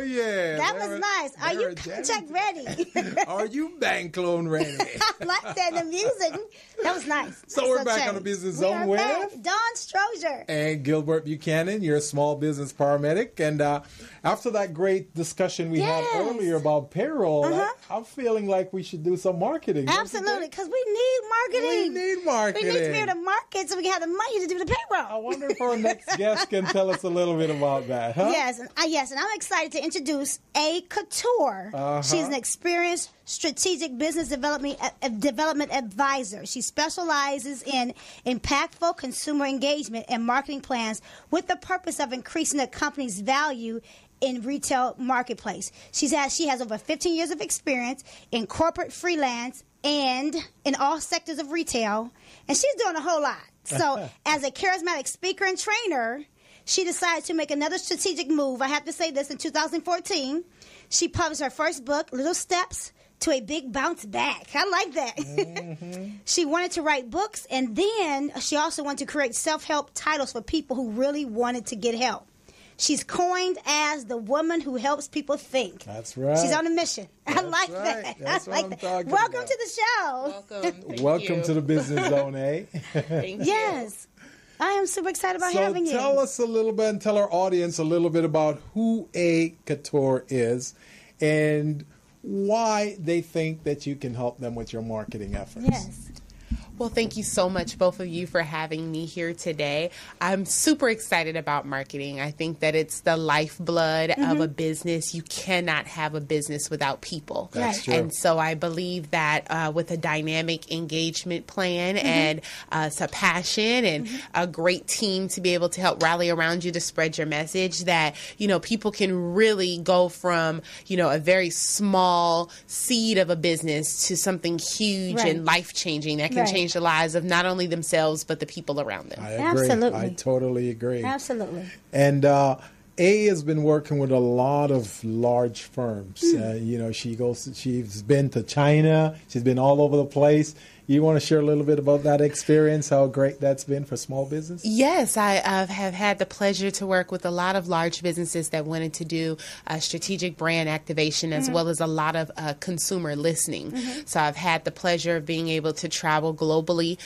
yeah. That was nice. Are you check ready? Are you bank loan ready? I like that. The music. That was nice. So we're back on the Business Zone with Dawn Strozier and Gilbert Buchanan. You're a small business paramedic. And after that great discussion we had earlier about payroll, I'm feeling like we should do some marketing. Absolutely, because we need marketing. We need marketing. We need to be able to market so we can have the money to do the payroll. I wonder if our next guest can tell us a little bit about that, huh? Yes, and I'm excited to introduce Kouture. She's an experienced strategic business development advisor. She specializes in impactful consumer engagement and marketing plans with the purpose of increasing the company's value in retail marketplace. She has over 15 years of experience in corporate freelance and in all sectors of retail, and she's doing a whole lot. So as a charismatic speaker and trainer, she decided to make another strategic move. I have to say this, in 2014, she published her first book, Little Steps to a Big Bounce Back. I like that. She wanted to write books, and then she also wanted to create self-help titles for people who really wanted to get help. She's coined as the woman who helps people think. That's right. She's on a mission. I like that. That's I like that. Welcome to the show. Welcome to the Business Zone, eh? Thank you. Yes. I am super excited about having you. So tell us a little bit and tell our audience a little bit about who Kouture is and why they think that you can help them with your marketing efforts. Yes. Well, thank you so much, both of you, for having me here today. I'm super excited about marketing. I think that it's the lifeblood of a business. You cannot have a business without people. That's true. And so I believe that with a dynamic engagement plan and some passion and a great team to be able to help rally around you to spread your message, that, you know, people can really go from, you know, a very small seed of a business to something huge and life-changing that can change the lives of not only themselves, but the people around them. I agree. Absolutely. I totally agree. Absolutely. And has been working with a lot of large firms. You know, she's been to China. She's been all over the place. You want to share a little bit about that experience, how great that's been for small business? Yes, I have had the pleasure to work with a lot of large businesses that wanted to do strategic brand activation as well as a lot of consumer listening. So I've had the pleasure of being able to travel globally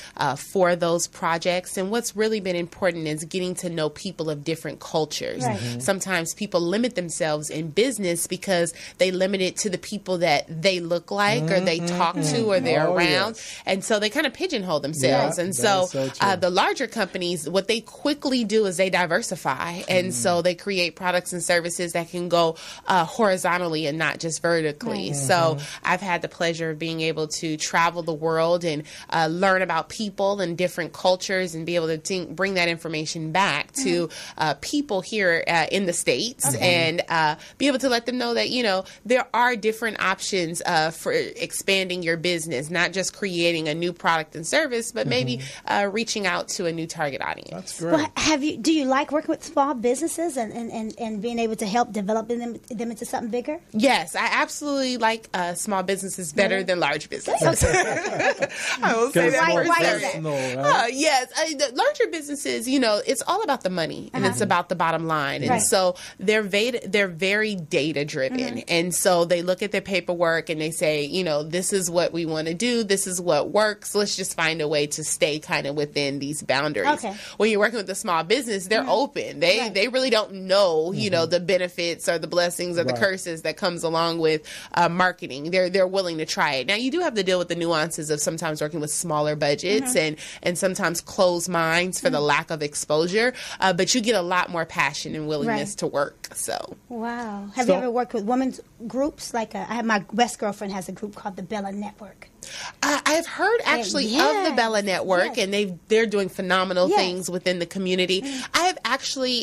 for those projects. And what's really been important is getting to know people of different cultures. Sometimes people limit themselves in business because they limit it to the people that they look like or they talk to or they're around. And so they kind of pigeonhole themselves. And so the larger companies, what they quickly do is they diversify. And so they create products and services that can go horizontally and not just vertically. So I've had the pleasure of being able to travel the world and learn about people and different cultures and be able to bring that information back to people here in the States and be able to let them know that, you know, there are different options for expanding your business, not just creating a new product and service, but maybe reaching out to a new target audience. That's great. Well, do you like working with small businesses and being able to help develop them into something bigger? Yes, I absolutely like small businesses better than large businesses. I will say that. Why is that? Yes, the larger businesses, you know, it's all about the money and it's about the bottom line. And so they're very data driven. And so they look at their paperwork and they say, you know, this is what we want to do. This is what works. Let's just find a way to stay kind of within these boundaries. When you're working with a small business, they're open. They really don't know, you know, the benefits or the blessings or the curses that comes along with marketing. They're willing to try it. Now, you do have to deal with the nuances of sometimes working with smaller budgets and sometimes closed minds for the lack of exposure, but you get a lot more passion and willingness to work. So, wow. Have you ever worked with women's groups? Like I have my best girlfriend has a group called the Bella Network. I've heard actually of the Bella Network, and they're doing phenomenal things within the community. I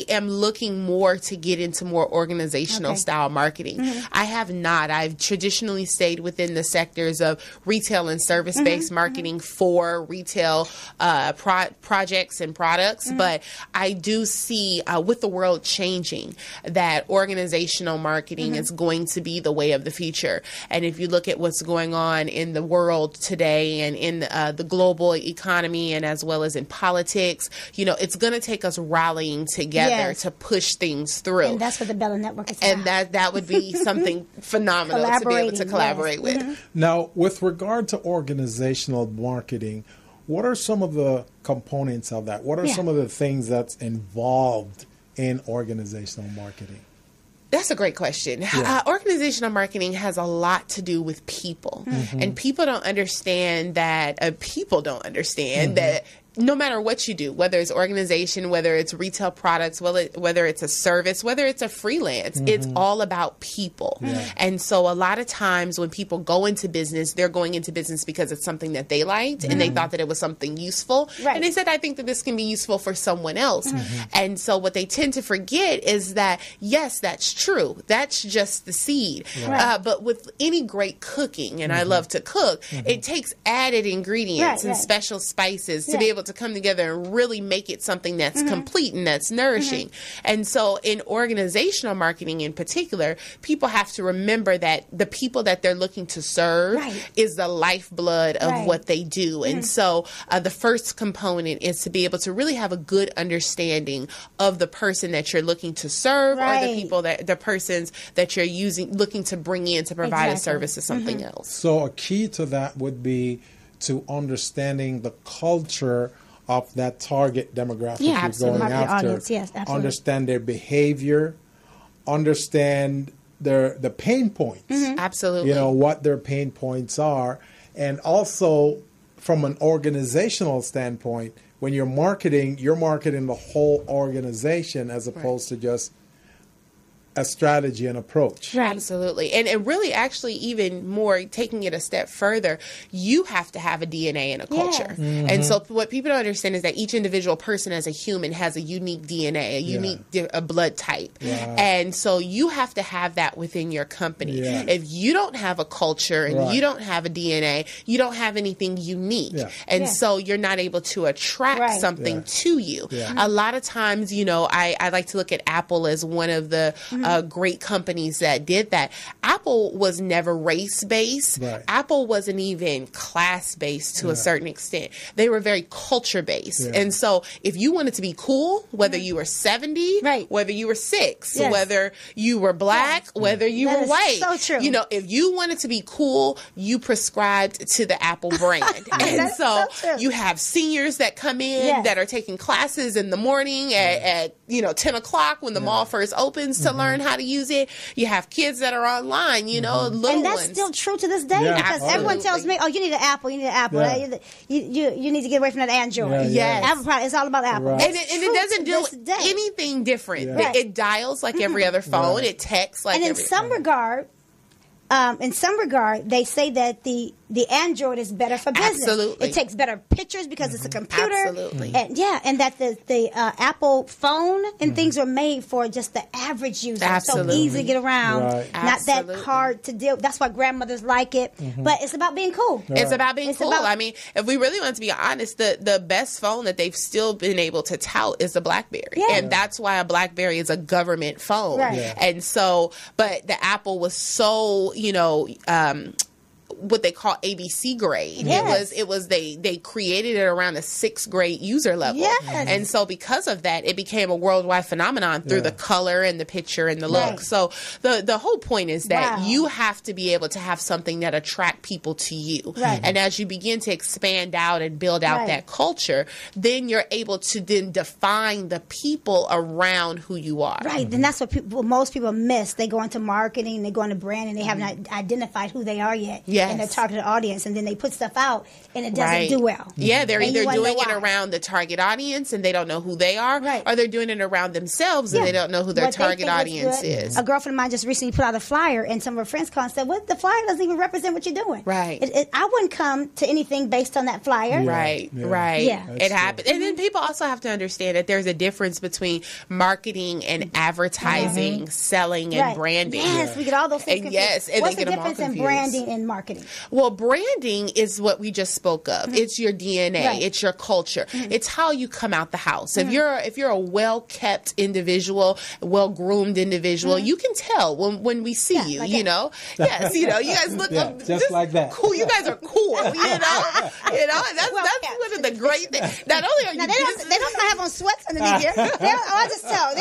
am looking more to get into more organizational style marketing. I have not. I've traditionally stayed within the sectors of retail and service-based marketing for retail projects and products, but I do see with the world changing that organizational marketing is going to be the way of the future. And if you look at what's going on in the world today and in the global economy and as well as in politics, you know, it's going to take us rallying working together to push things through. And that's what the Bella Network is about. And that would be something phenomenal to be able to collaborate with. Now, with regard to organizational marketing, what are some of the components of that? What are some of the things that's involved in organizational marketing? That's a great question. Yeah. Organizational marketing has a lot to do with people. And people don't understand that, that no matter what you do, whether it's organization, whether it's retail products, whether it's a service, whether it's a freelance, it's all about people. And so a lot of times when people go into business, they're going into business because it's something that they liked and they thought that it was something useful. And they said, I think that this can be useful for someone else. And so what they tend to forget is that, yes, that's true. That's just the seed. But with any great cooking, and I love to cook, it takes added ingredients and special spices to be able to come together and really make it something that's complete and that's nourishing. And so in organizational marketing in particular, people have to remember that the people that they're looking to serve is the lifeblood of what they do. And so the first component is to be able to really have a good understanding of the person that you're looking to serve or the people the persons that you're looking to bring in to provide a service or something else. So a key to that would be to understanding the culture of that target demographic you're going after. Audience, understand their behavior, understand the pain points. Absolutely. You know, what their pain points are. And also from an organizational standpoint, when you're marketing the whole organization as opposed to just a strategy and approach. Absolutely. And really actually even more taking it a step further, you have to have a DNA and a culture. And so what people don't understand is that each individual person as a human has a unique DNA, a unique a blood type. And so you have to have that within your company. If you don't have a culture and you don't have a DNA, you don't have anything unique. And so you're not able to attract something to you. A lot of times, you know, I like to look at Apple as one of the great companies that did that. Apple was never race-based. Apple wasn't even class-based to a certain extent. They were very culture-based. And so if you wanted to be cool, whether you were 70, whether you were 6, whether you were black, whether you were white, so true. you know, if you wanted to be cool, you prescribed to the Apple brand. And so you have seniors that come in that are taking classes in the morning at 10 o'clock when the mall first opens to learn how to use it. You have kids that are online, you know, little and that's ones. still true to this day because everyone tells me, oh, you need an Apple, you need an Apple. You need to get away from that Android. Apple product, it's all about Apple. And it doesn't do anything different. It dials like every other phone. It texts like every other phone. In some regard, they say that the Android is better for business. Absolutely. It takes better pictures because it's a computer. Absolutely. And and that the Apple phone and things are made for just the average user. Absolutely. So easy to get around. Not that Absolutely. hard to deal. That's why grandmothers like it. But it's about being cool. It's about being cool. I mean, if we really want to be honest, the best phone that they've still been able to tout is the BlackBerry. And that's why a BlackBerry is a government phone. And so, but the Apple was so, what they call ABC grade. It was they created it around a 6th grade user level. And so because of that, it became a worldwide phenomenon through the color and the picture and the look. So the whole point is that you have to be able to have something that attract people to you. And as you begin to expand out and build out that culture, then you're able to then define the people around who you are. And that's what most people miss. They go into marketing, they go into branding, they haven't identified who they are yet. And their targeted audience, and then they put stuff out and it doesn't do well. They're either doing it around the target audience and they don't know who they are, or they're doing it around themselves and they don't know who their target audience is. A girlfriend of mine just recently put out a flyer, and some of her friends called and said, "What? The flyer doesn't even represent what you're doing." I wouldn't come to anything based on that flyer. It happens. And then people also have to understand that there's a difference between marketing and advertising, selling, and branding. We get all those things confused. And what's they the get them all difference in confused. branding and marketing? marketing? Well, branding is what we just spoke of. It's your DNA. Right. It's your culture. It's how you come out the house. If you're a well-kept individual, well-groomed individual, you can tell when we see you, you know. Yes, you know, you guys look just like that. Cool. You guys are cool, you know. That's one of the great things. Not only are you they don't have on sweats underneath here. I just tell.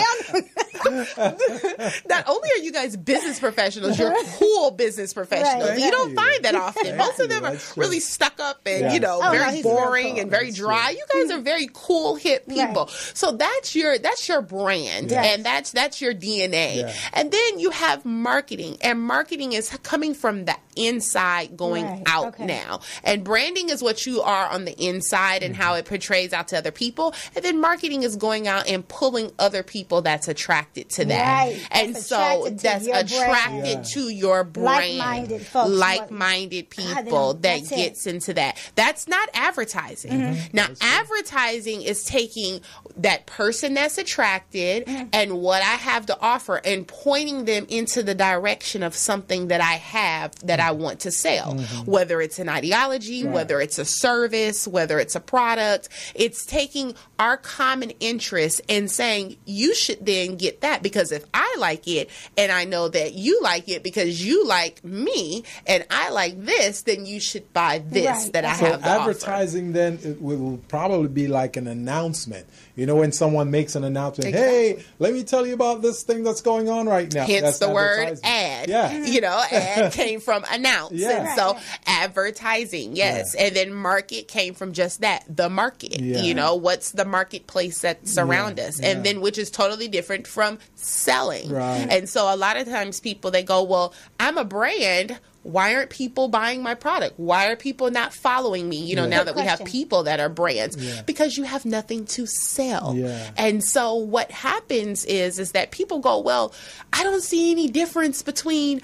Not only are you guys business professionals, you're cool business professionals. Right. You don't find that often. Most of them are really stuck up and, you know, very boring and very dry. You guys are very cool, hip people. Right. So that's your brand, and that's your DNA. Yeah. And then you have marketing, and marketing is coming from the inside going out now. And branding is what you are on the inside and how it portrays out to other people. And then marketing is going out and pulling other people that's attracted to that. Right. And so that's attracted to your brand. Like-minded folks. Like-minded people that gets into that. That's not advertising. Now, advertising is taking that person that's attracted and what I have to offer and pointing them into the direction of something that I have that I want to sell. Whether it's an ideology, whether it's a service, whether it's a product, it's taking our common interest and saying, you should then get that, because if I like it and I know that you like it because you like me and I like this, then you should buy this that I have to advertising offer. Then it will probably be like an announcement. You know, when someone makes an announcement, hey, let me tell you about this thing that's going on right now. Hence the word ad. Yeah. You know, ad came from announce. Yeah. And so advertising, yes. Yeah. And then market came from just that, the market. Yeah. You know, what's the marketplace that's around us? Yeah. And then which is totally different from selling. Right. And so a lot of times people, they go, well, I'm a brand. Why aren't people buying my product? Why are people not following me? You know, now that we have people that are brands, because you have nothing to sell. Yeah. And so what happens is that people go, well, I don't see any difference between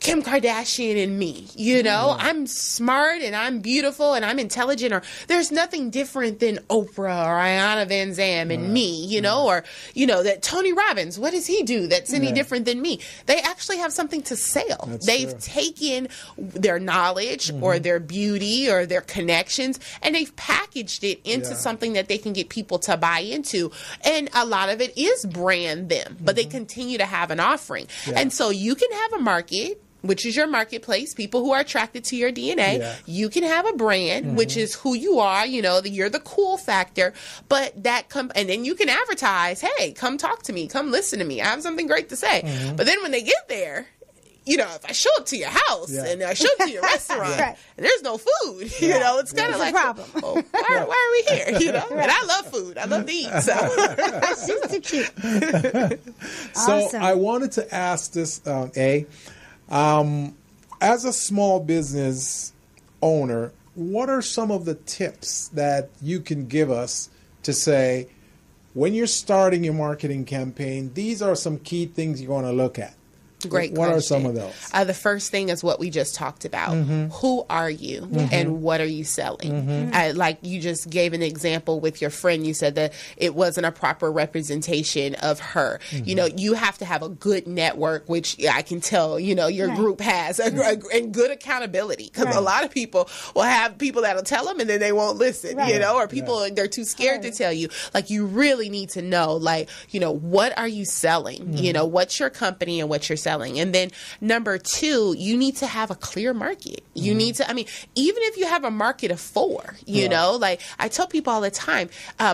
Kim Kardashian and me, you know, I'm smart and I'm beautiful and I'm intelligent, or there's nothing different than Oprah or Ayanna Van Zam and me, you know, or, you know, that Tony Robbins, what does he do that's any different than me? They actually have something to sell. They've taken their knowledge or their beauty or their connections and they've packaged it into something that they can get people to buy into. And a lot of it is brand them, but they continue to have an offering. Yeah. And so you can have a market, which is your marketplace, people who are attracted to your DNA. Yeah. You can have a brand, which is who you are, you know, you're the cool factor, but and then you can advertise, hey, come talk to me, come listen to me, I have something great to say. But then when they get there, you know, if I show up to your house and I show up to your restaurant and there's no food, you know, it's kind of like, problem. Oh, why are we here? You know, and I love food. I love to eat. So. She's too cute. So awesome. I wanted to ask this, as a small business owner, what are some of the tips that you can give us to say, when you're starting your marketing campaign, these are some key things you're going to look at? Great What question. are some of those? The first thing is what we just talked about. Who are you and what are you selling? Like you just gave an example with your friend. You said that it wasn't a proper representation of her. You know, you have to have a good network, which I can tell, you know, your group has, and good accountability. Because a lot of people will have people that'll tell them and then they won't listen, you know, or people, they're too scared to tell you. Like, you really need to know, like, you know, what are you selling? You know, what's your company and what you're selling? And then number two, you need to have a clear market. You need to, I mean, even if you have a market of 4, you know, like I tell people all the time,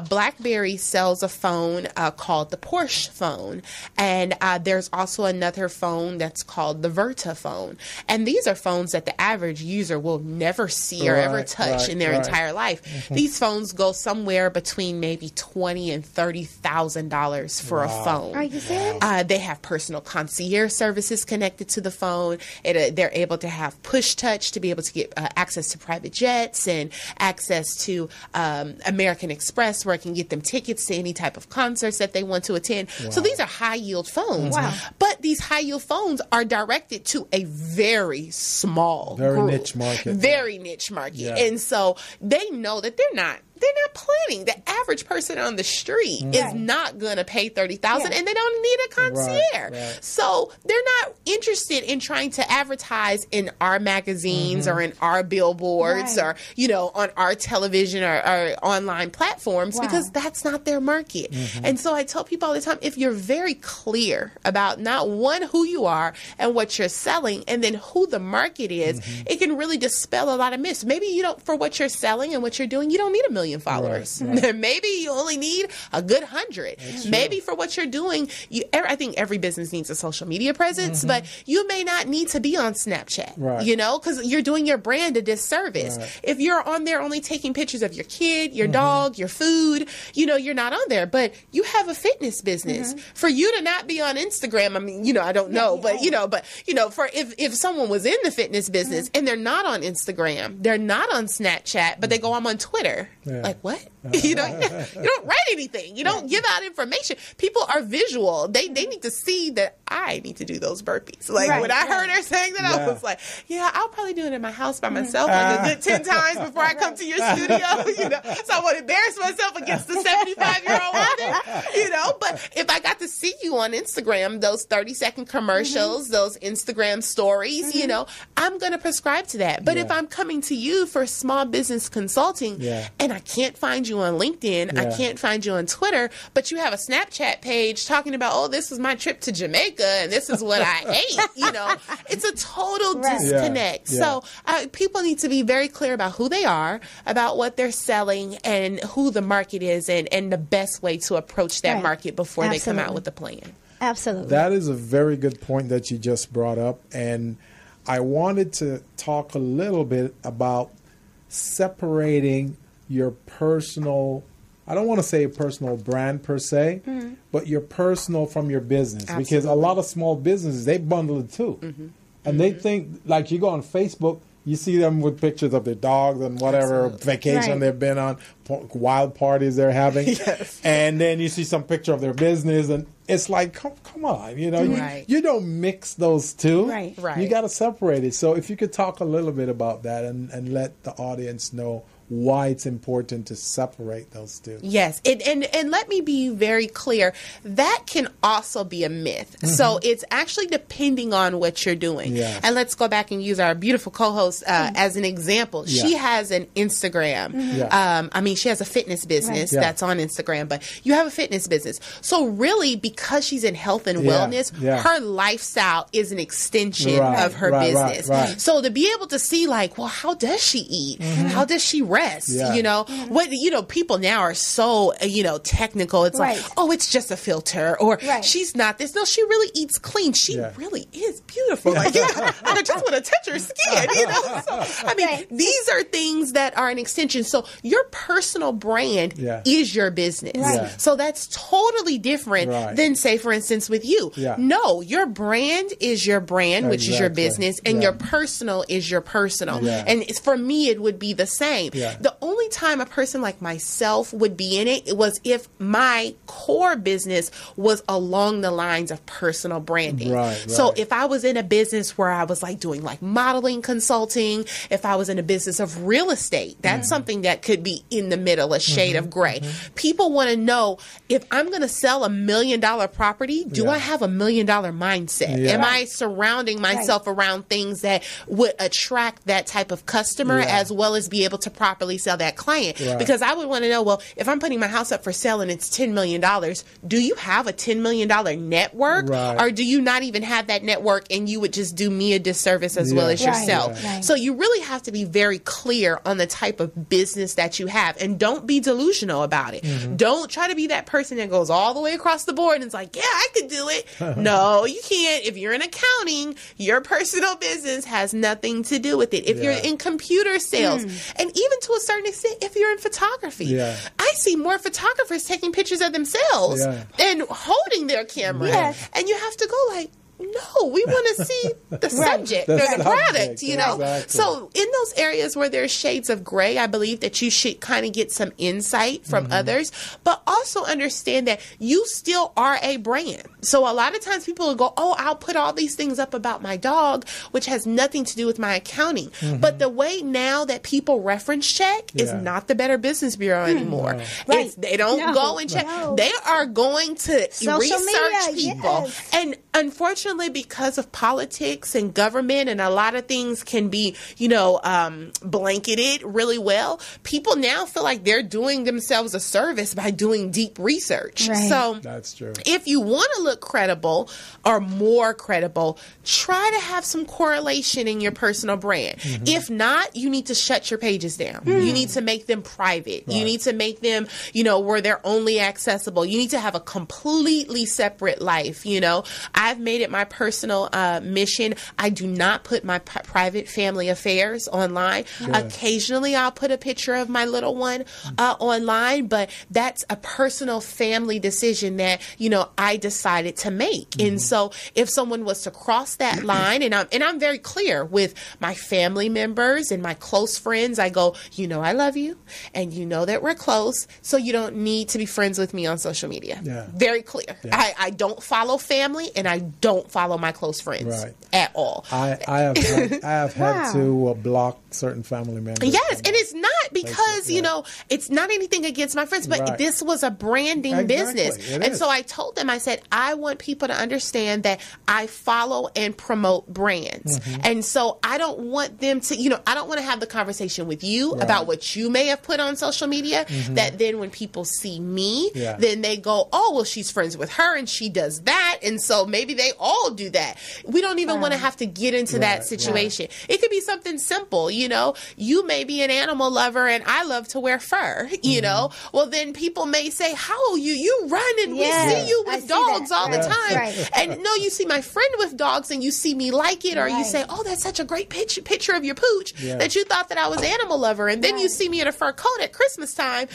BlackBerry sells a phone called the Porsche phone. And there's also another phone that's called the Verta phone. And these are phones that the average user will never see or ever touch in their entire life. These phones go somewhere between maybe $20,000 and $30,000 for a phone. Are you serious? They have personal concierge services connected to the phone. They're able to have push touch to be able to get access to private jets and access to American Express, where I can get them tickets to any type of concerts that they want to attend. So these are high yield phones. But these high yield phones are directed to a very small Very group. niche market. Very niche market. And so they know that they're not they're not planning. The average person on the street is not going to pay $30,000 and they don't need a concierge. Right. So they're not interested in trying to advertise in our magazines or in our billboards or, you know, on our television or online platforms because that's not their market. And so I tell people all the time, if you're very clear about not one, who you are and what you're selling, and then who the market is, it can really dispel a lot of myths. Maybe you don't, for what you're selling and what you're doing, you don't need 1 million followers. Maybe you only need a good 100. Maybe for what you're doing, I think every business needs a social media presence, but you may not need to be on Snapchat, you know, because you're doing your brand a disservice. If you're on there only taking pictures of your kid, your dog, your food, you know, you're not on there, but you have a fitness business. For you to not be on Instagram, I mean, you know, I don't know, but you know, for if someone was in the fitness business and they're not on Instagram, they're not on Snapchat, but they go, I'm on Twitter. Like, what? You know, you don't write anything. You don't give out information. People are visual. They need to see that I need to do those burpees. Like when I heard her saying that, I was like, yeah, I'll probably do it in my house by myself like a good 10 times before I come to your studio. You know, so I want to embarrass myself against the 75-year-old woman. You know, but if I got to see you on Instagram, those 30-second commercials, those Instagram stories, you know, I'm going to prescribe to that. But if I'm coming to you for small business consulting and I can't find you on LinkedIn, I can't find you on Twitter, but you have a Snapchat page talking about, oh, this was my trip to Jamaica and this is what I ate, you know, it's a total disconnect. So people need to be very clear about who they are, about what they're selling and who the market is and the best way to approach that market before they come out with a plan. Absolutely. That is a very good point that you just brought up. And I wanted to talk a little bit about separating your personal, I don't want to say personal brand per se, but your personal from your business. Because a lot of small businesses, they bundle it too. And they think, like you go on Facebook, you see them with pictures of their dogs and whatever vacation they've been on, wild parties they're having. And then you see some picture of their business and it's like, come on, you know, you don't mix those two. You got to separate it. So if you could talk a little bit about that and let the audience know why it's important to separate those two. Yes, and let me be very clear, that can also be a myth. So it's actually depending on what you're doing. And let's go back and use our beautiful co-host as an example. She has an Instagram. I mean, she has a fitness business that's on Instagram, but you have a fitness business. So really, because she's in health and wellness, her lifestyle is an extension of her business. So to be able to see like, well, how does she eat? How does she rest? You know, what, you know, people now are so, you know, technical. It's like, oh, it's just a filter, or she's not this. No, she really eats clean. She really is beautiful. Like, you know, I just want to touch her skin, you know? So, I mean, these are things that are an extension. So your personal brand is your business. So that's totally different than, say, for instance, with you. No, your brand is your brand, which is your business, and your personal is your personal. And for me, it would be the same. The only time a person like myself would be in it was if my core business was along the lines of personal branding. So if I was in a business where I was like doing like modeling consulting, if I was in a business of real estate, that's something that could be in the middle, a shade of gray. People want to know, if I'm going to sell $1 million property, do I have $1 million mindset? Am I surrounding myself around things that would attract that type of customer as well as be able to properly sell that client? Because I would want to know, well, if I'm putting my house up for sale and it's $10 million, do you have a $10 million network? Or do you not even have that network and you would just do me a disservice as well as yourself? So you really have to be very clear on the type of business that you have, and don't be delusional about it. Don't try to be that person that goes all the way across the board and is like, yeah, I could do it. No, you can't. If you're in accounting, your personal business has nothing to do with it. If you're in computer sales, and even to a certain extent, if you're in photography, I see more photographers taking pictures of themselves and holding their camera. And you have to go like, No, we want to see the subject or the product, you know. Exactly. So in those areas where there's shades of gray, I believe that you should kind of get some insight from others, but also understand that you still are a brand. So a lot of times people will go, oh, I'll put all these things up about my dog, which has nothing to do with my accounting. But the way now that people reference check is not the Better Business Bureau anymore. Right. They don't go and check. They are going to Social research media, people. yes. And unfortunately, because of politics and government and a lot of things can be, you know, blanketed really well, people now feel like they're doing themselves a service by doing deep research. Right. So That's true. if you want to look credible or more credible, try to have some correlation in your personal brand. If not, you need to shut your pages down. You need to make them private. You need to make them, you know, where they're only accessible. You need to have a completely separate life. You know, I've made it my personal mission. I do not put my private family affairs online. Occasionally I'll put a picture of my little one online, but that's a personal family decision that, you know, I decided to make. And so if someone was to cross that line, and I'm very clear with my family members and my close friends, I go, you know, I love you and you know that we're close, so you don't need to be friends with me on social media. Very clear. I don't follow family and I don't follow my close friends at all. I have had to block certain family members. Yes, and it's not because, you know, it's not anything against my friends, but this was a branding business. And so I told them, I said, I want people to understand that I follow and promote brands. And so I don't want them to, you know, I don't want to have the conversation with you about what you may have put on social media, that then when people see me, then they go, oh, well, she's friends with her and she does that. And so maybe they all do that. We don't even want to have to get into that situation. It could be something simple, you know. You may be an animal lover and I love to wear fur, you know. Well, then people may say, how are you? You run and we see you with dogs all the time. And no, you see my friend with dogs and you see me like it, or you say, oh, that's such a great picture of your pooch that you thought that I was an animal lover. And then you see me in a fur coat at Christmas time.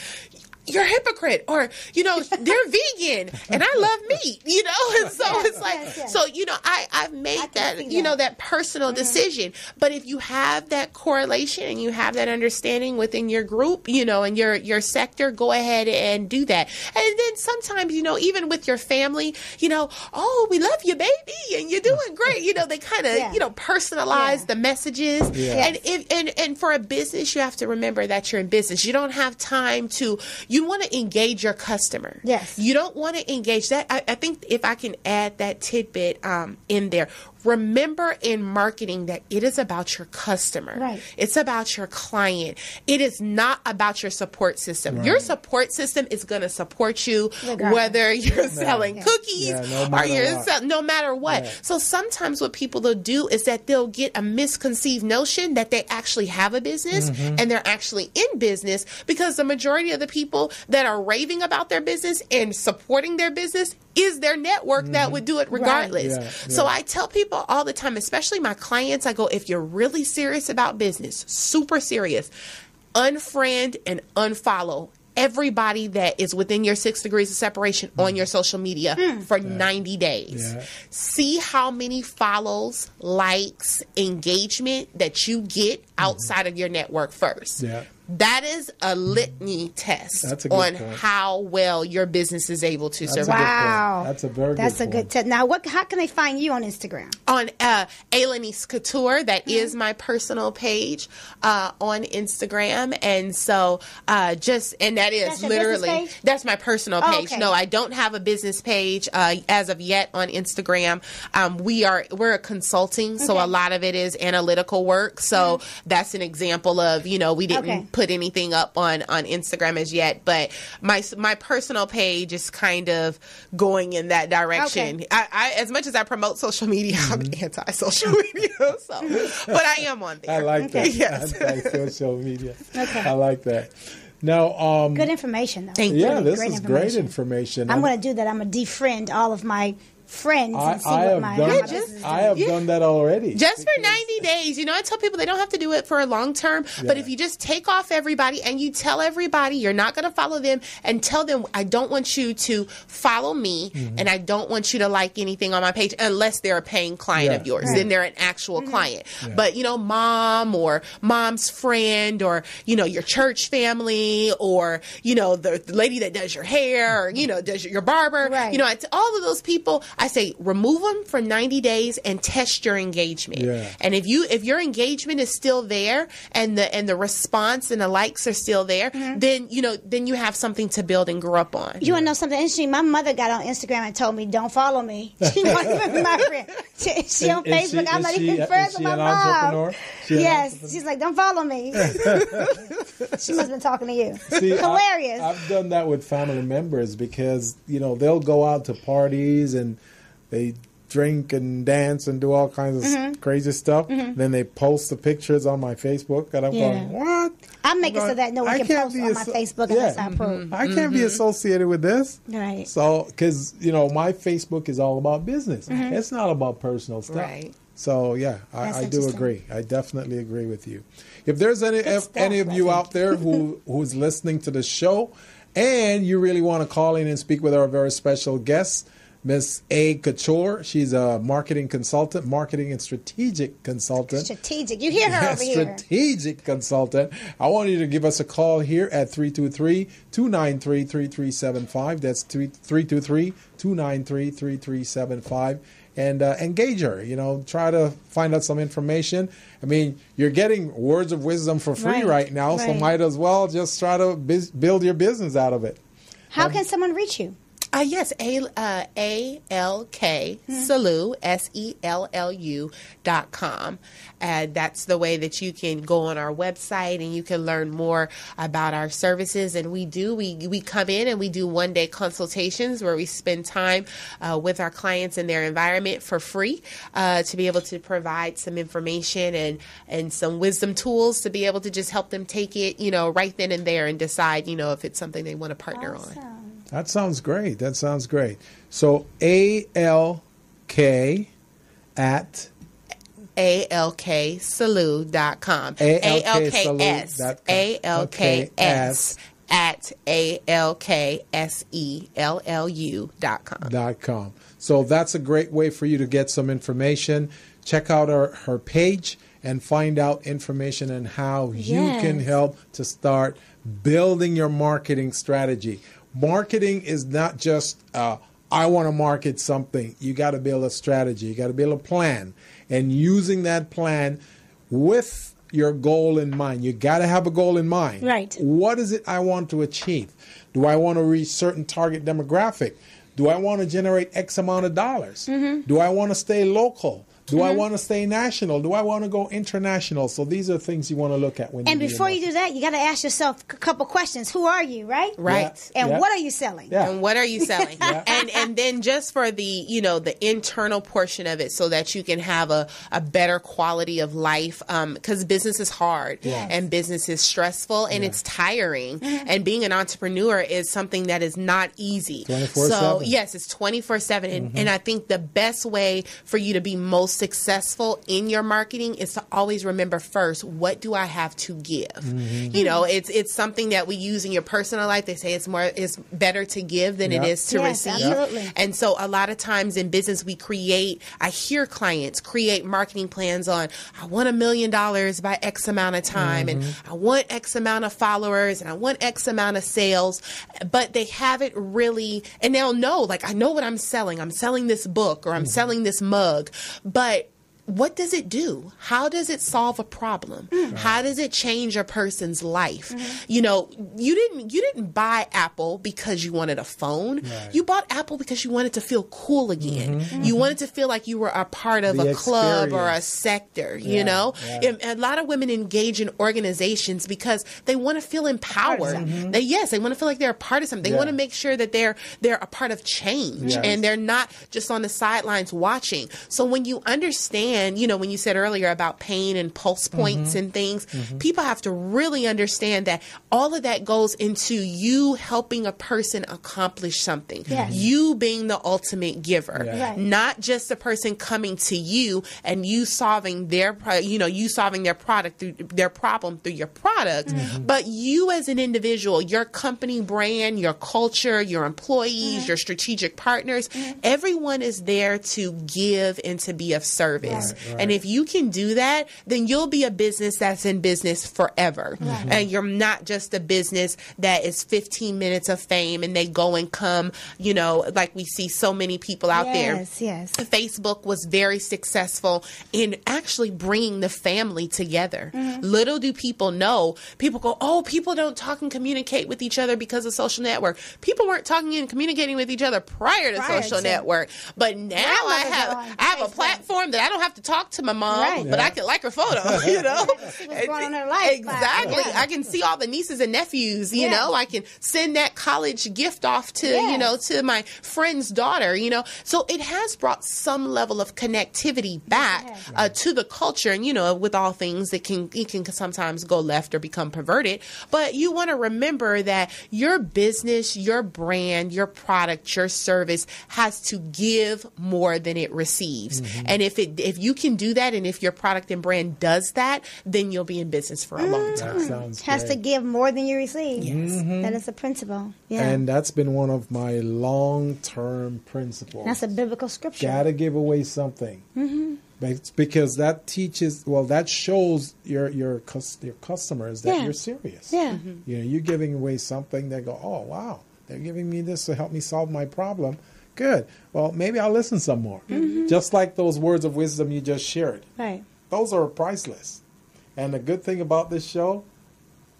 You're a hypocrite, or, you know, they're vegan and I love meat, you know, and so it's like, so, you know, I've made that, you know, that personal decision. But if you have that correlation and you have that understanding within your group, you know, and your sector, go ahead and do that. And then sometimes, you know, even with your family, you know, oh, we love you, baby, and you're doing great. You know, they kind of, you know, personalize the messages. And for a business, you have to remember that you're in business. You don't have time to, you want to engage your customer. Yes. You don't want to engage that. I think if I can add that tidbit in there, remember in marketing that it is about your customer. Right. It's about your client. It is not about your support system. Right. Your support system is going to support you whether you're selling cookies or you're no matter what. Right. So sometimes what people will do is that they'll get a misconceived notion that they actually have a business and they're actually in business, because the majority of the people that are raving about their business and supporting their business is their network that would do it regardless. Right. So I tell people all the time, especially my clients, I go, if you're really serious about business, super serious, unfriend and unfollow everybody that is within your 6 degrees of separation on your social media for 90 days. See how many follows, likes, engagement that you get outside of your network first. That is a litany test on how well your business is able to survive. Wow. That's a very good point. That's a good test. Now, how can they find you on Instagram? On Lenise Kouture, that is my personal page on Instagram. And so and that is literally, that's my personal page. Okay. No, I don't have a business page as of yet on Instagram. We're a consulting, so a lot of it is analytical work. So that's an example of, you know, we didn't put anything up on Instagram as yet, but my personal page is kind of going in that direction. I as much as I promote social media, I'm anti-social media, so but I am on there. I like that. Yes. Anti-social media. I like that. Now, good information though. Thank you. Yeah, this is great information. I'm going to do that. I'm going to defriend all of my friends and see I what my business is doing. I have done that already. Just for 90 days. You know, I tell people they don't have to do it for a long term, but if you just take off everybody and you tell everybody you're not going to follow them and tell them, I don't want you to follow me and I don't want you to like anything on my page unless they're a paying client of yours. Then they're an actual client. But, you know, mom or mom's friend or, you know, your church family or, you know, the lady that does your hair or, you know, does your barber, you know, all of those people, I say remove them for 90 days and test your engagement. And if your engagement is still there and the response and the likes are still there, then you have something to build and grow up on. You want to know something interesting? My mother got on Instagram and told me, don't follow me. She wants to be my friend. She on Facebook. I'm not even friends with my mom. Yes. She's like, don't follow me. She must have been talking to you. See, hilarious. I've done that with family members because, you know, they'll go out to parties and they drink and dance and do all kinds of crazy stuff. Then they post the pictures on my Facebook and I'm going, what? I'm making so that no one can post on my Facebook unless I approve. I can't be associated with this. Right. So, because, you know, my Facebook is all about business. It's not about personal stuff. Right. So, yeah, I do agree. I definitely agree with you. If there's any of you out there who's listening to the show and you really want to call in and speak with our very special guest, Miss A. Kouture. She's a marketing consultant, marketing and strategic consultant. Strategic. You hear her over here. Strategic consultant. I want you to give us a call here at 323-293-3375. That's 323-293-3375. And engage her. You know, try to find out some information. I mean, you're getting words of wisdom for free right now, so might as well just try to build your business out of it. How can someone reach you? Yes, ALK Sellu, SELLU.com. That's the way that you can go on our website and you can learn more about our services. And we come in and we do one-day consultations where we spend time with our clients in their environment for free to be able to provide some information and some wisdom tools to be able to just help them take it, you know, right then and there and decide, you know, if it's something they want to partner on. That sounds great. So ALK at ALKSellu.com. ALKS at ALKSELLU.com. So that's a great way for you to get some information. Check out her page and find out information on how you can help to start building your marketing strategy. Marketing is not just, I want to market something. You got to build a strategy. You got to build a plan. And using that plan with your goal in mind. You got to have a goal in mind. Right. What is it I want to achieve? Do I want to reach certain target demographic? Do I want to generate X amount of dollars? Do I want to stay local? Do I want to stay national? Do I want to go international? So these are things you want to look at when. And before you do that, you got to ask yourself a couple questions. Who are you, right? Right. And what are you selling? And what are you selling? And then just for the the internal portion of it, so that you can have a better quality of life. Because business is hard and business is stressful and it's tiring. And being an entrepreneur is something that is not easy. 24/7. So yes, it's 24/7. And I think the best way for you to be most successful in your marketing is to always remember first, what do I have to give? You know, it's something that we use in your personal life. They say it's better to give than it is to receive. Absolutely. And so a lot of times in business I hear clients create marketing plans on, I want $1 million by X amount of time and I want X amount of followers and I want X amount of sales, but they haven't really, and they'll know, like, I know what I'm selling. I'm selling this book or I'm selling this mug, but what does it do? How does it solve a problem? How does it change a person's life? You know, you didn't buy Apple because you wanted a phone. You bought Apple because you wanted to feel cool again. You wanted to feel like you were a part of a club or a sector, you know? A lot of women engage in organizations because they want to feel empowered. They want to feel like they're a part of something. They want to make sure that they're a part of change and they're not just on the sidelines watching. So when you understand understand, you know, when you said earlier about pain and pulse points and things, people have to really understand that all of that goes into you helping a person accomplish something. Yes. You being the ultimate giver, Right. not just the person coming to you and you solving their, you solving their product through their problem through your product, but you as an individual, your company brand, your culture, your employees, your strategic partners, everyone is there to give and to be of service. Right. And if you can do that, then you'll be a business that's in business forever. And you're not just a business that is 15 minutes of fame and they go and come, you know, like we see so many people out there. Yes. Facebook was very successful in actually bringing the family together. Little do people know, people go, oh, people don't talk and communicate with each other because of social network. People weren't talking and communicating with each other prior to social network. But now I have a platform that I don't have to talk to my mom, but I can like her photo, you know? See what's going on in her life. Exactly. I can see all the nieces and nephews, you know? I can send that college gift off to, you know, to my friend's daughter, you know? So it has brought some level of connectivity back to the culture. And, you know, with all things, it can sometimes go left or become perverted. But you want to remember that your business, your brand, your product, your service has to give more than it receives. And if you can do that, and if your product and brand does that, then you'll be in business for a long time. That sounds Has great. to give more than you receive. That is a principle. Yeah. And that's been one of my long-term principles. That's a biblical scripture. Gotta give away something. It's because that teaches, that shows your customers that you're serious. Yeah. You know, you're giving away something, they go, oh, wow, they're giving me this to help me solve my problem. Good. Well, maybe I'll listen some more. Just like those words of wisdom you just shared. Right. Those are priceless. And the good thing about this show,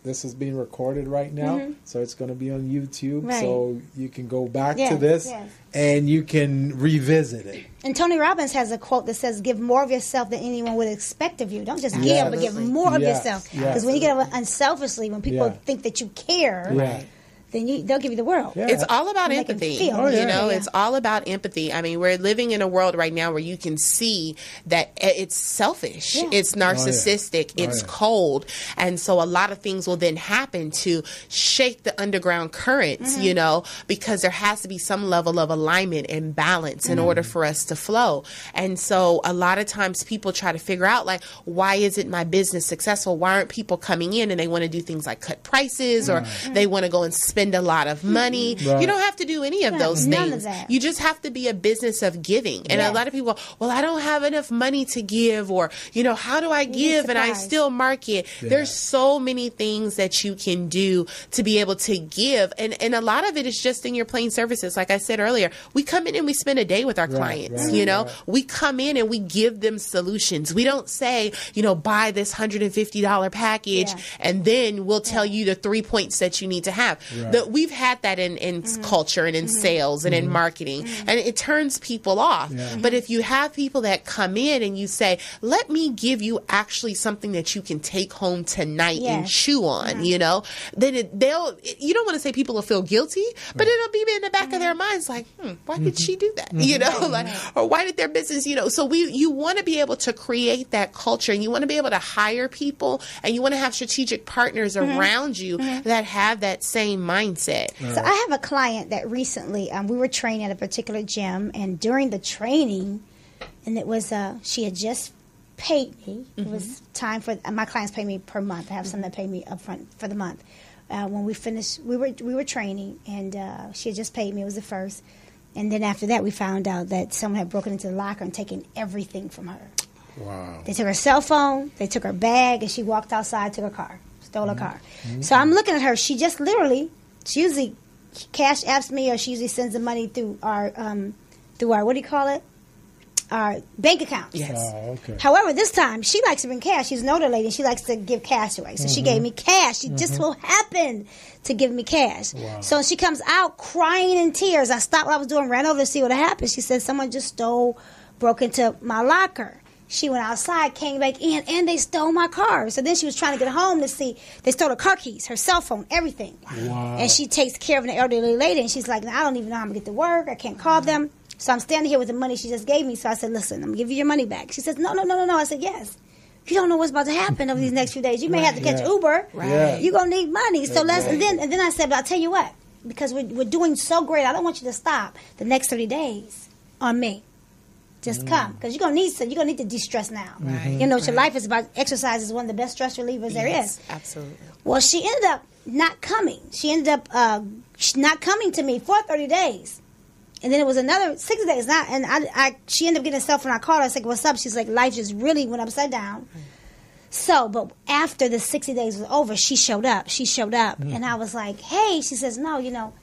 this is being recorded right now, so it's going to be on YouTube, so you can go back to this and you can revisit it. And Tony Robbins has a quote that says, give more of yourself than anyone would expect of you. Don't just give, but give more of yourself. Because when you give unselfishly, when people think that you care, then they'll give you the world. It's all about empathy. You know, it's all about empathy. I mean, we're living in a world right now where you can see that it's selfish, it's narcissistic, it's cold. And so a lot of things will then happen to shake the underground currents, you know, because there has to be some level of alignment and balance in order for us to flow. And so a lot of times people try to figure out, like, why isn't my business successful? Why aren't people coming in and they want to do things like cut prices or they want to go and spend a lot of money. You don't have to do any of those things. You just have to be a business of giving. And a lot of people, well, I don't have enough money to give, or, you know, how do I give and I still market? There's so many things that you can do to be able to give. And a lot of it is just in your plain services. Like I said earlier, we come in and we spend a day with our clients, you know, we come in and we give them solutions. We don't say, you know, buy this $150 package and then we'll tell you the 3 points that you need to have. We've had that in culture and in sales and in marketing, and it turns people off. But if you have people that come in and you say, let me give you actually something that you can take home tonight and chew on, you know, then you don't want to say people will feel guilty, but it'll be in the back of their minds like, why did she do that? You know, like, or why did their business, you know, so you want to be able to create that culture, and you want to be able to hire people, and you want to have strategic partners around you that have that same mindset. So I have a client that recently, we were training at a particular gym, and during the training, and it was, she had just paid me. It was time for, my clients pay me per month. I have some that pay me upfront for the month. When we finished, we were training, and she had just paid me. It was the first. And then after that, we found out that someone had broken into the locker and taken everything from her. Wow. They took her cell phone, they took her bag, and she walked outside, took her car, stole her car. So I'm looking at her. She just literally, she usually cash apps me, or she usually sends the money through our what do you call it? Our bank account. Yes. Oh, okay. However, this time she likes to bring cash. She's an older lady. She likes to give cash away. So she gave me cash. She just so happened to give me cash. Wow. So she comes out crying in tears. I stopped what I was doing, ran over to see what happened. She said, someone just broke into my locker. She went outside, came back in, and they stole my car. So then she was trying to get home to see. They stole her car keys, her cell phone, everything. Wow. And she takes care of an elderly lady, and she's like, I don't even know how I'm going to get to work. I can't call them. So I'm standing here with the money she just gave me. So I said, listen, I'm going to give you your money back. She says, no. I said, yes. You don't know what's about to happen over these next few days. You may have to catch Uber. Right. You're going to need money. So and then I said, but I'll tell you what, because we're doing so great, I don't want you to stop the next 30 days on me. Just come, because you're gonna need to de-stress now. Right. You know, your life is about exercise is one of the best stress relievers there is. Absolutely. Well, she ended up not coming. She ended up not coming to me for 30 days, and then it was another 60 days. She ended up getting a cell phone. I called her. I said, "What's up?" She's like, "Life just really went upside down." Right. So, but after the 60 days was over, she showed up. And I was like, "Hey," she says, "No, you know."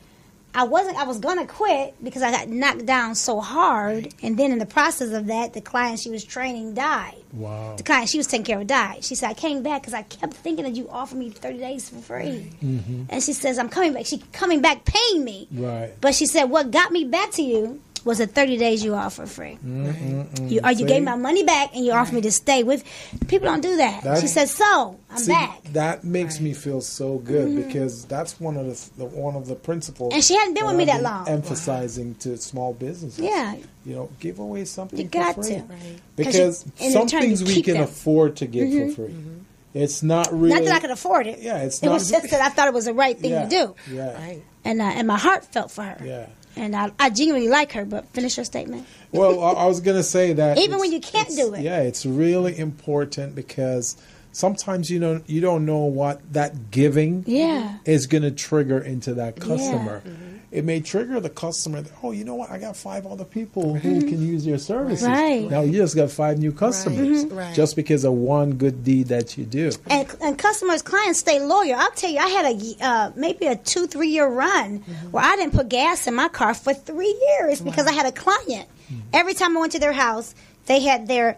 I was going to quit because I got knocked down so hard. And then in the process of that, the client she was training died. Wow. The client she was taking care of died. She said, I came back because I kept thinking that you offered me 30 days for free. Mm-hmm. And she says, I'm coming back. She coming back paying me. Right. But she said, what got me back to you was the 30 days you offered free. You gave my money back and you offered me to stay with. People don't do that. She said, so I'm back. That makes me feel so good because that's one of the principles. And she hadn't been with me that long. Emphasizing to small businesses. Yeah. You know, give away something you got for free. To. Right. Because some things we can afford to give for free. Mm-hmm. It's not really. Not that I could afford it. Yeah, it was just that I thought it was the right thing to do. Yeah. Right. And my heart felt for her. Yeah. And I genuinely like her, but finish your statement. Well, I was going to say that even when you can't do it. Yeah, it's really important because sometimes you don't know what that giving is going to trigger into that customer. Yeah. Mm-hmm. It may trigger the customer that, oh, you know what? I got 5 other people who can use your services. Right. Now you just got 5 new customers just because of one good deed that you do. And clients stay loyal. I'll tell you, I had maybe a 2-3 year run where I didn't put gas in my car for 3 years because I had a client. Every time I went to their house, they had their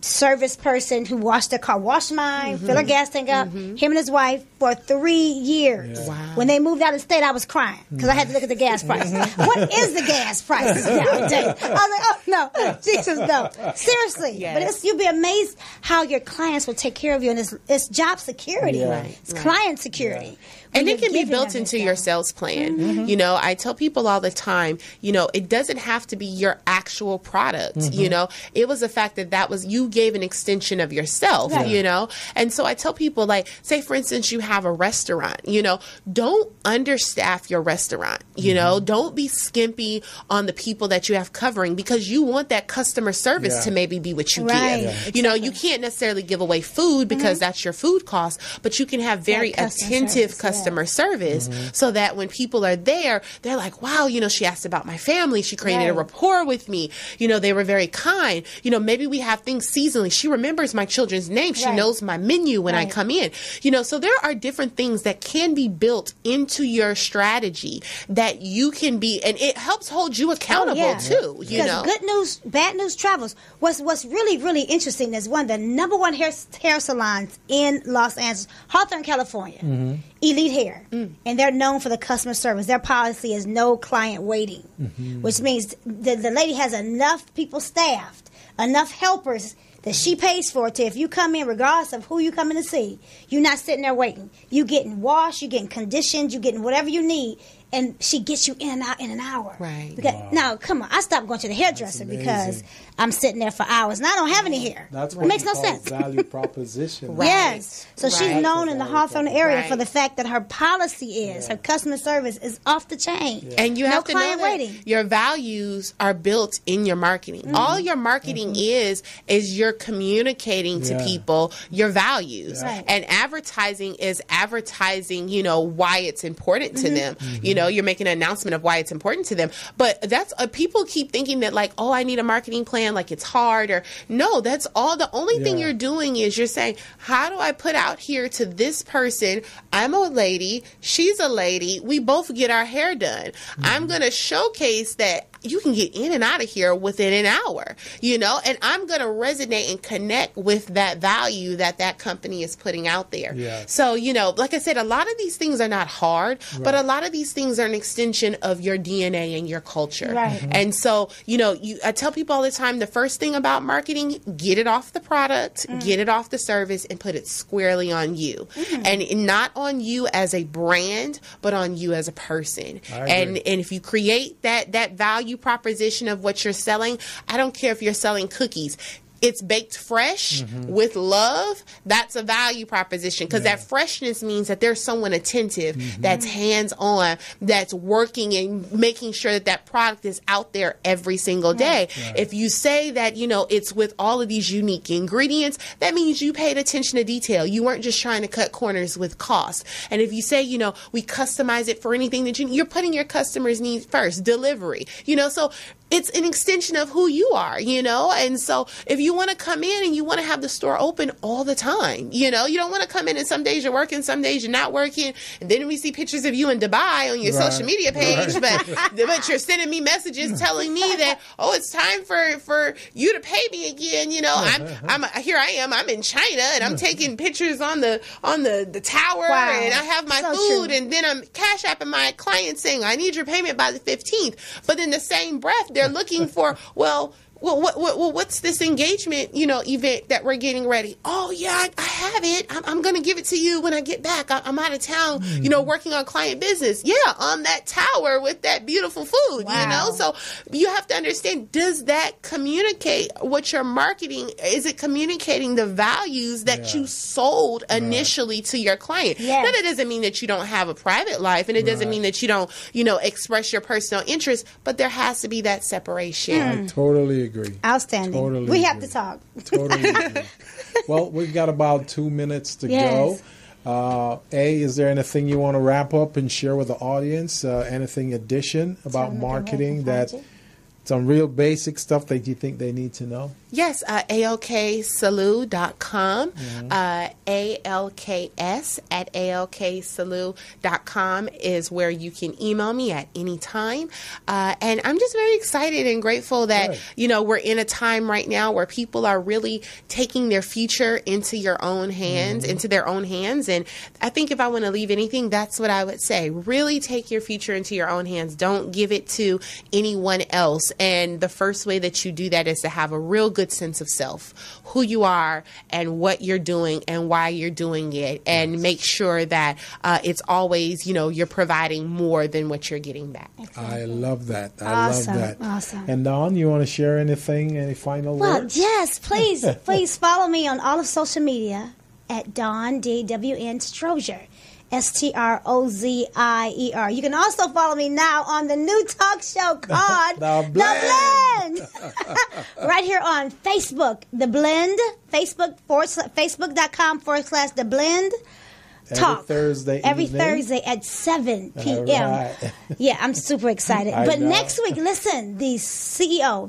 service person who washed their car, washed mine, fill her gas tank up, him and his wife for 3 years. Yeah. Wow. When they moved out of state, I was crying because I had to look at the gas prices. What is the gas prices nowadays? I was like, oh, no, Jesus, no. Seriously. Yes. But you'll be amazed how your clients will take care of you, and it's job security. Yeah. It's client security. Yeah. And it can be built into your sales plan. Mm-hmm. You know, I tell people all the time, you know, it doesn't have to be your actual product. Mm-hmm. You know, it was the fact that was, you gave an extension of yourself, you know? And so I tell people, like, say, for instance, you have a restaurant, you know, don't understaff your restaurant, you know, don't be skimpy on the people that you have covering because you want that customer service to maybe be what you give. Yeah. You know, you can't necessarily give away food because that's your food cost, but you can have very attentive customer service so that when people are there, they're like, wow, you know, she asked about my family. She created a rapport with me. You know, they were very kind. You know, maybe we have things seasonally. She remembers my children's name. She knows my menu when I come in. You know, so there are different things that can be built into your strategy that you can be, and it helps hold you accountable too. You because know, good news, bad news travels. What's really, really interesting is one of the number one hair salons in Los Angeles, Hawthorne, California. Elite Hair, and they're known for the customer service. Their policy is no client waiting, which means the lady has enough people staffed, enough helpers that she pays for to if you come in, regardless of who you coming to see, you're not sitting there waiting. You getting washed, you getting conditioned, you getting whatever you need, and she gets you in and out in an hour. Right. Because, now, come on, I stopped going to the hairdresser because I'm sitting there for hours, and I don't have any hair. That's what it makes no sense. Value proposition. Yes. So she's known in the Hawthorne area for the fact that her policy is, her customer service is off the chain. Yeah. And you have to know that your values are built in your marketing. All your marketing is you're communicating to people your values. Right. And advertising is advertising, you know, why it's important to them. You know, you're making an announcement of why it's important to them. But that's people keep thinking that, like, oh, I need a marketing plan, like it's hard, or no, that's all. The only thing you're doing is you're saying, how do I put out here to this person, I'm a lady, she's a lady, we both get our hair done. I'm going to showcase that you can get in and out of here within an hour, you know, and I'm going to resonate and connect with that value that company is putting out there. Yeah. So, you know, like I said, a lot of these things are not hard, but a lot of these things are an extension of your DNA and your culture. Right. And so, you know, I tell people all the time, the first thing about marketing, get it off the product, get it off the service, and put it squarely on you. And not on you as a brand, but on you as a person. And if you create that value value proposition of what you're selling, I don't care if you're selling cookies. It's baked fresh with love. That's a value proposition, because that freshness means that there's someone attentive, that's hands-on, that's working and making sure that that product is out there every single day. Right. If you say that, you know, it's with all of these unique ingredients, that means you paid attention to detail. You weren't just trying to cut corners with cost. And if you say, you know, we customize it for anything that you're putting your customers' needs first, delivery, you know, so it's an extension of who you are, you know? And so if you want to come in and you want to have the store open all the time, you know, you don't want to come in and some days you're working, some days you're not working. And then we see pictures of you in Dubai on your social media page, but you're sending me messages telling me that, oh, it's time for you to pay me again. You know, I'm here I am, I'm in China and I'm taking pictures on the tower and I have my food and then I'm cash apping my client saying, I need your payment by the 15th. But in the same breath, they're looking for, what's this engagement, you know, event that we're getting ready? Oh, yeah, I have it. I'm going to give it to you when I get back. I'm out of town, you know, working on client business. Yeah, on that tower with that beautiful food, you know? So you have to understand, does that communicate what you're marketing? Is it communicating the values that you sold initially to your client? Now, that doesn't mean that you don't have a private life, and it doesn't mean that you don't, you know, express your personal interests, but there has to be that separation. I totally agree. Outstanding. Totally we agree. have to talk. Totally agree. Well, we've got about 2 minutes to go. Is there anything you want to wrap up and share with the audience? Anything addition about marketing that some real basic stuff that you think they need to know? Yes, alksalou.com, ALKS at alksalou.com is where you can email me at any time. And I'm just very excited and grateful that, you know, we're in a time right now where people are really taking their future into your own hands, into their own hands. And I think if I want to leave anything, that's what I would say. Really take your future into your own hands. Don't give it to anyone else. And the first way that you do that is to have a real good sense of self, who you are and what you're doing and why you're doing it, and make sure that it's always, you know, you're providing more than what you're getting back. I love that. I love that. Awesome. And Dawn, you want to share anything, any final words? Yes, please. Please follow me on all of social media at Dawn, D-W-N, Strozier. Strozier. You can also follow me now on the new talk show called The Blend. Right here on Facebook, The Blend, Facebook.com/The Blend. Talk. Every Thursday at 7 p.m. Right. Yeah, I'm super excited. But next week, listen, the CEO,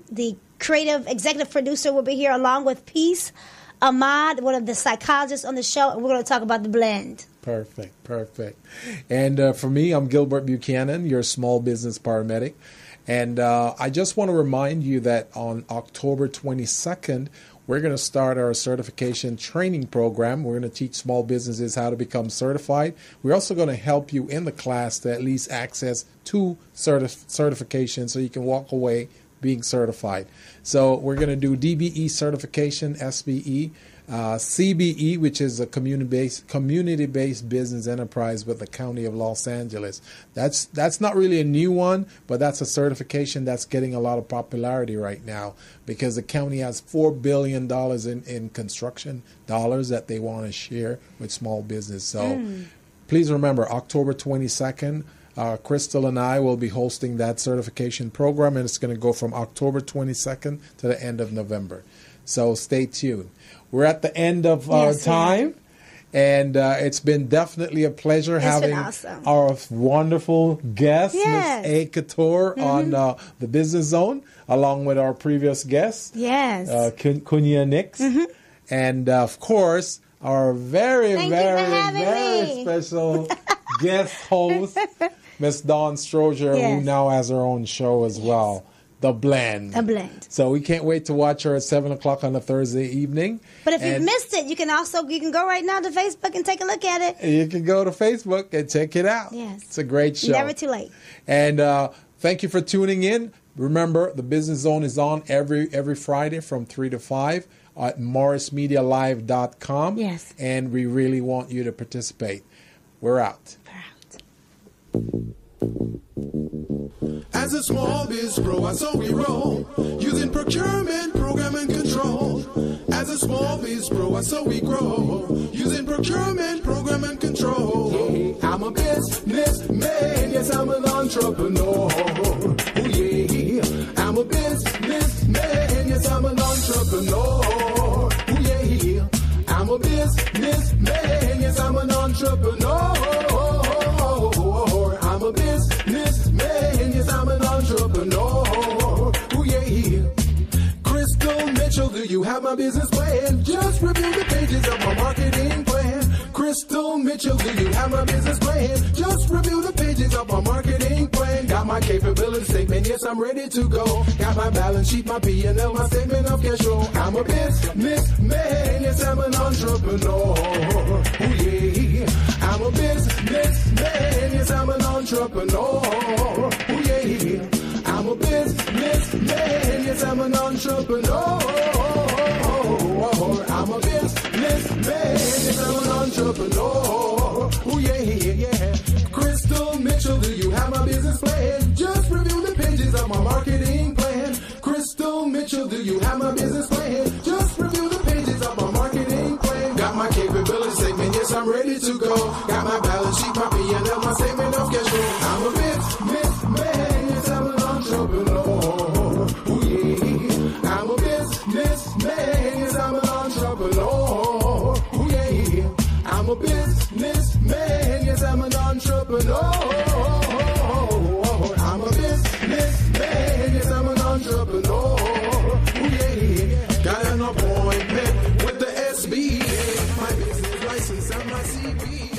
the creative executive producer will be here along with Peace Ahmad, one of the psychologists on the show, and we're going to talk about The Blend. Perfect. And for me, I'm Gilbert Buchanan, your small business paramedic. And I just want to remind you that on October 22nd, we're going to start our certification training program. We're going to teach small businesses how to become certified. We're also going to help you in the class to at least access to certification so you can walk away being certified. So we're going to do DBE certification, SBE, CBE, which is a community-based business enterprise with the County of Los Angeles. That's not really a new one, but that's a certification that's getting a lot of popularity right now because the county has $4 billion in construction dollars that they want to share with small business. So please remember, October 22nd, Crystal and I will be hosting that certification program, and it's going to go from October 22nd to the end of November. So stay tuned. We're at the end of our time, and it's been definitely a pleasure having our wonderful guest, Ms. A. Kouture, on the Business Zone, along with our previous guest, Kunya Nix, and of course, our very special guest host, Miss Dawn Strozier, who now has her own show as well, The Blend. So we can't wait to watch her at 7 o'clock on a Thursday evening. But if you've missed it, you can go right now to Facebook and take a look at it. You can go to Facebook and check it out. Yes. It's a great show. Never too late. And thank you for tuning in. Remember, the Business Zone is on every Friday from 3 to 5 at morrismedialive.com. Yes. And we really want you to participate. We're out. We're out. As a small biz pro, I saw we roll, using procurement, program, and control. As a small biz pro, I saw we grow, using procurement, program, and control. I'm a businessman, yes, I'm an entrepreneur. Oh yeah, I'm a businessman, yes, I'm an entrepreneur. Oh yeah, I'm a businessman, yes, I'm an entrepreneur. I'm a businessman, yes, I'm an entrepreneur. Oh yeah. Crystal Mitchell, do you have my business plan? Just review the pages of my marketing plan. Crystal Mitchell, do you have my business plan? Just review the pages of my marketing plan. Got my capability statement, yes, I'm ready to go. Got my balance sheet, my P&L, my statement of cash flow. I'm a businessman, yes, I'm an entrepreneur. Oh yeah, I'm a businessman, yes, I'm an entrepreneur. Oh yeah, I'm a businessman, yes, I'm an entrepreneur. I'm a businessman, yes, I'm an entrepreneur. Oh yeah, yeah. Crystal Mitchell, do you have my business plan? Just review the pages of my marketing plan. Crystal Mitchell, do you have my business plan? Just review the pages of my marketing plan. Got my capability statement, yes, I'm ready to go. Got my balance sheet, my P&L, my statement of cash flow. I'm a businessman, yes, I'm an entrepreneur. Oh yeah, I'm a businessman, yes, I'm an entrepreneur. Oh yeah, I'm a businessman, yes, I'm an entrepreneur. I'm a businessman, yes, I'm an entrepreneur. Oh yeah, got an appointment with the SBA. My business license and my CB.